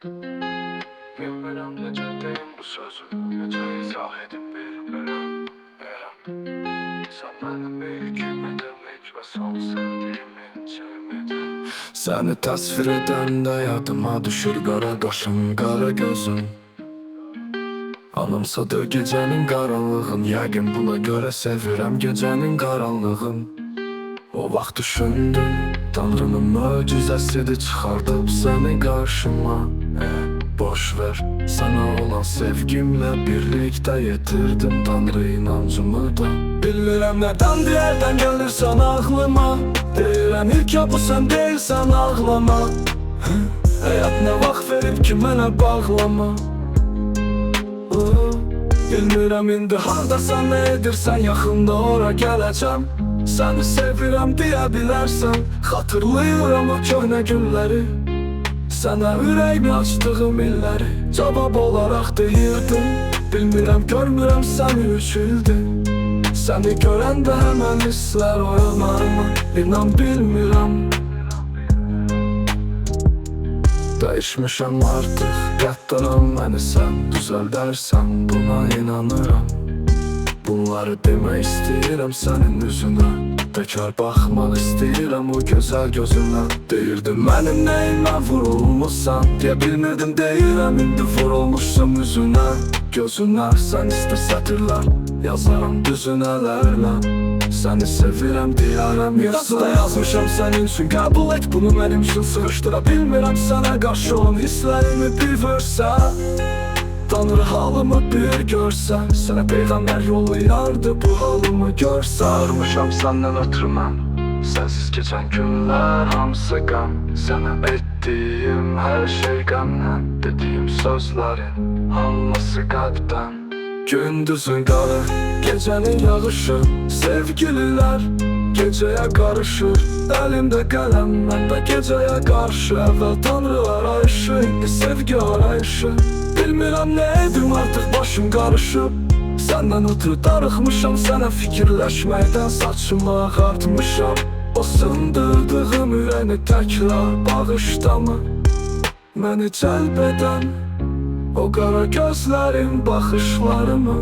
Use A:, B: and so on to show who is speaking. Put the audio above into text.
A: Bilmirəm necə deyim bu sözü, necə izah edib bilmirəm. Sən mənim ilk ümidimlik və son sevdiyimin çevmidin. Səni təsvir edəndə yadıma düşür qara qaşın, qara gözün. Anımsadı gecənin qaranlığın, yəqin buna görə sevirəm gecənin qaranlığın. O vaxt düşündüm, Tanrının möcüzəsidir çıxardıb səni qarşıma. Boş ver, sana olan sevgimlə birlikdə yetirdim Tanrı inancımı da. Bilmirəm nədən deyərdən gəlirsən ağlıma, deyirəm ilk ya bu sən deyirsən ağlama. Həyat nə vaxt verib ki mənə bağlama. Bilmirəm indi hardasan, nə edirsən, yaxında ora gələcəm. Səni sevirəm deyə bilərsən, xatırlayıram o köhnə günləri. Sənə ürəyimi açdığım illəri cavab olaraq deyirdim. Bilmirəm, görmürəm səni 3 ildir. Səni görəndə həmən hisslər oyanarmı, inan bilmirəm. Dəyişmişəm artıq, qəddaram məni sən düzəldərsən, buna inanıram. Bunları demək istəyirəm sənin üzünə, təkrar baxmaq istəyirəm o gözəl gözünə. Deyirdim mənim nəyimə vurulmuşsan, deyə bilmirdim deyirəm indi vurulmuşsam üzünə, gözünə. Sən istə sətirlər, yazaram düzünələrlə. Səni sevirəm deyərəm yazıda yazmışam sənin üçün, qəbul et bunu mənim üçün. Sığışdıra bilmirəm sənə qarşı olan hisslərimi bir versə. Tanrı halımı bir görsə, sənə peyğəmbər yollayardı bu halımı görsə. Sarmışam səndən ötürü mən, sənsiz keçən günlər hamısı qəm. Sənə etdiyim hər şey qəmlən, dediyim sözlərin hamısı qəlbdən. Gündüzün qarı, gecənin yağışı, sevgililər gecəyə qarışır. Əlimdə qələm, məndə gecəyə qarşı. Əvvəl Tanrı arayışı, indi sevgi arayışı. Bilmirəm nə edim, artıq başım qarışıb. Səndən ötürü darıxmışam, sənə fikirləşməkdən saçımı ağartmışam. O sındırdığım ürəyini təkrar bağışdamı, məni cəlb edən o qara gözlərin baxışlarımı.